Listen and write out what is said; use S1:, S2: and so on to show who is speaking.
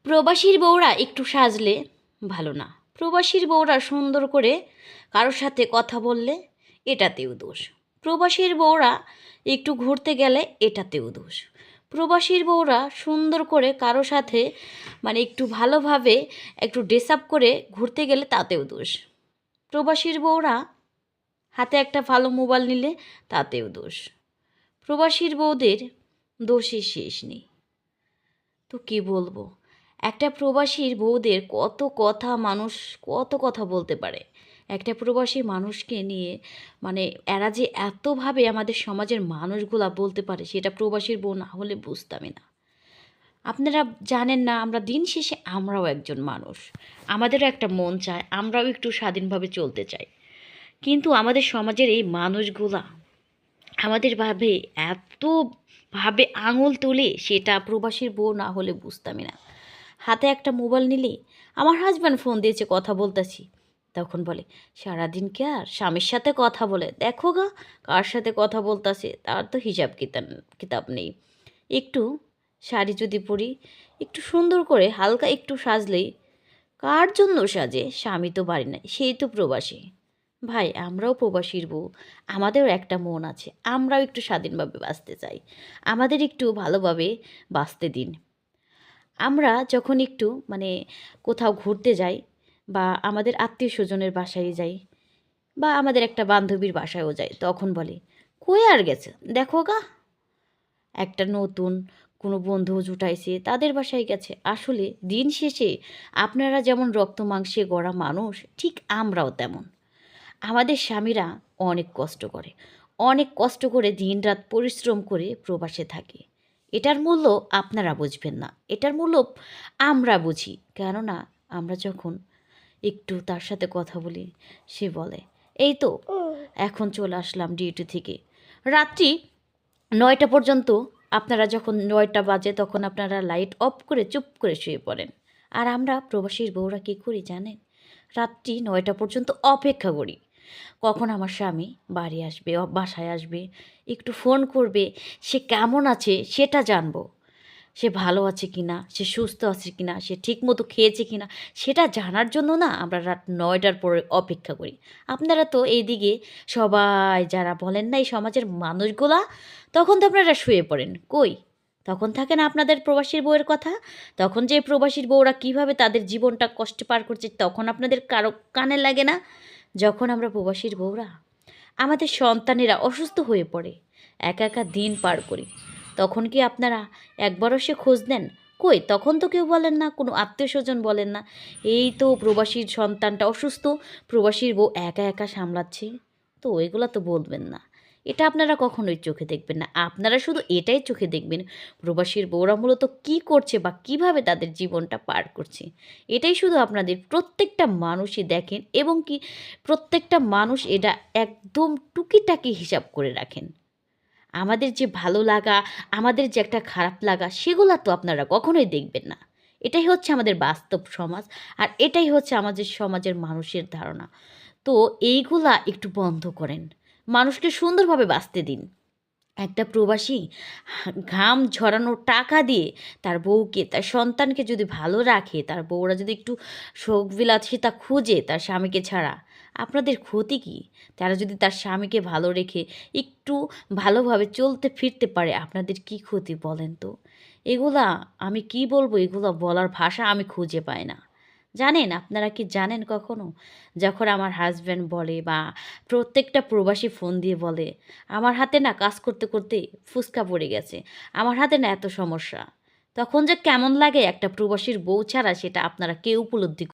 S1: প্রবাসীর বউরা একটু সাজলে ভালো না। প্রবাসীর বউরা সুন্দর করে কারোর সাথে কথা বললে এটাতেও দোষ। প্রবাসীর বউরা একটু ঘুরতে গেলে এটাতেও দোষ। প্রবাসীর বউরা সুন্দর করে কারো সাথে একটু ভালোভাবে একটু ড্রেস আপ করে ঘুরতে গেলে তাতেও দোষ। প্রবাসীর বউরা হাতে একটা ভালো মোবাইল নিলে তাতেও দোষ। প্রবাসীর বউদের দোষের শেষ নেই। তো কী বলবো, একটা প্রবাসীর বউদের কত কথা বলতে পারে। একটা প্রবাসী মানুষকে নিয়ে এরা যে এতভাবে আমাদের সমাজের মানুষগুলা বলতে পারে, সেটা প্রবাসীর বউ না হলে বুঝতামই না। আপনারা জানেন না, আমরা দিন শেষে আমরাও একজন মানুষ, আমাদেরও একটা মন চায়, আমরাও একটু স্বাধীনভাবে চলতে চাই। কিন্তু আমাদের সমাজের এই মানুষগুলা আমাদের এতভাবে আঙুল তুলে, সেটা প্রবাসীর বউ না হলে বুঝতামই না। হাতে একটা মোবাইল নিলে আমার হাজব্যান্ড ফোন দিয়েছে, কথা বলতেছি, তখন বলে সারাদিন কে আর স্বামীর সাথে কথা বলে, দেখো গা কার সাথে কথা বলতেছে, তার তো হিসাব কিতাব নেই। একটু শাড়ি যদি পরি, একটু সুন্দর করে হালকা একটু সাজলেই কার জন্য সাজে, স্বামী তো বাড়ি নাই, সেই তো প্রবাসী। ভাই, আমরাও প্রবাসীর বউ, আমাদেরও একটা মন আছে, আমরাও একটু স্বাধীনভাবে বাঁচতে চাই, আমাদের একটু ভালোভাবে বাঁচতে দিন। আমরা যখন একটু কোথাও ঘুরতে যাই, বা আমাদের আত্মীয় স্বজনের বাসায় যাই, বা আমাদের একটা বান্ধবীর বাসায়ও যাই, তখন বলে কই আর গেছে, দেখো গা একটা নতুন কোনো বন্ধু জুটাইছে, তাদের বাসায় গেছে। আসলে দিন শেষে আপনারা যেমন রক্ত মাংসে গড়া মানুষ, ঠিক আমরাও তেমন। আমাদের স্বামীরা অনেক কষ্ট করে দিনরাত পরিশ্রম করে প্রবাসে থাকে। এটার মূল্য আপনারা বুঝবেন না, এটার মূল্য আমরা বুঝি। কেননা আমরা যখন একটু তার সাথে কথা বলি, সে বলে এই তো এখন চলে আসলাম ডিউটি থেকে, রাত্রি 9টা পর্যন্ত। আপনারা যখন 9টা বাজে, তখন আপনারা লাইট অফ করে চুপ করে শুয়ে পড়েন। আর আমরা প্রবাসীর বউরা কী করি জানেন? রাত্রি 9টা পর্যন্ত অপেক্ষা করি, কখন আমার স্বামী বাড়ি আসবে, বাসায় আসবে, একটু ফোন করবে, সে কেমন আছে সেটা জানবো, সে ভালো আছে কি না, সে সুস্থ আছে কি না, সে ঠিকমতো খেয়েছে কি না, সেটা জানার জন্য না আমরা রাত 9টার পরে অপেক্ষা করি। আপনারা তো এইদিকে সবাই যারা বলেন না এই সমাজের মানুষগুলা, তখন তো আপনারা শুয়ে পড়েন। কই তখন থাকে না আপনাদের প্রবাসীর বউয়ের কথা? তখন যে প্রবাসীর বউরা কীভাবে তাদের জীবনটা কষ্টে পার করছে, তখন আপনাদের কারো কানে লাগে না? যখন আমরা প্রবাসীর বউরা আমাদের সন্তানেরা অসুস্থ হয়ে পড়ে, একা একা দিন পার করি, তখন কি আপনারা একবারও সে খোঁজ নেন? কই তখন তো কেউ বলেন না, কোনো আত্মীয় স্বজন বলেন না, এই তো প্রবাসীর সন্তানটা অসুস্থ, প্রবাসীর বউ একা একা সামলাচ্ছে। তো এগুলা তো বলবেন না, এটা আপনারা কখনোই চোখে দেখবেন না। আপনারা শুধু এটাই চোখে দেখবেন প্রবাসীর বউরা মূলত কী করছে বা কিভাবে তাদের জীবনটা পার করছে। এটাই শুধু আপনাদের প্রত্যেকটা মানুষই দেখেন, এবং কি প্রত্যেকটা মানুষ এটা একদম টুকিটাকি হিসাব করে রাখেন। আমাদের যে ভালো লাগা, আমাদের যে একটা খারাপ লাগা, সেগুলা তো আপনারা কখনোই দেখবেন না। এটাই হচ্ছে আমাদের বাস্তব সমাজ, আর এটাই হচ্ছে আমাদের সমাজের মানুষের ধারণা। তো এইগুলা একটু বন্ধ করেন, মানুষকে সুন্দরভাবে বাঁচতে দিন। একটা প্রবাসী ঘাম ঝরানো টাকা দিয়ে তার বউকে, তার সন্তানকে যদি ভালো রাখে, তার বউরা যদি একটু শোকবিলাসিতা খুঁজে তার স্বামীকে ছাড়া, আপনাদের ক্ষতি কী? তারা যদি তার স্বামীকে ভালো রেখে একটু ভালোভাবে চলতে ফিরতে পারে, আপনাদের কি ক্ষতি বলেন তো? এগুলা আমি কি বলবো, এগুলো বলার ভাষা আমি খুঁজে পাই না। জানেন, আপনারা কি জানেন কখনো, যখন আমার হাজব্যান্ড বলে বা প্রত্যেকটা প্রবাসী ফোন দিয়ে বলে আমার হাতে না কাজ করতে করতে ফুসকা পড়ে গেছে, আমার হাতে না এত সমস্যা, তখন যে কেমন লাগে একটা প্রবাসীর বউ ছাড়া, সেটা আপনারা কেউ উপলব্ধি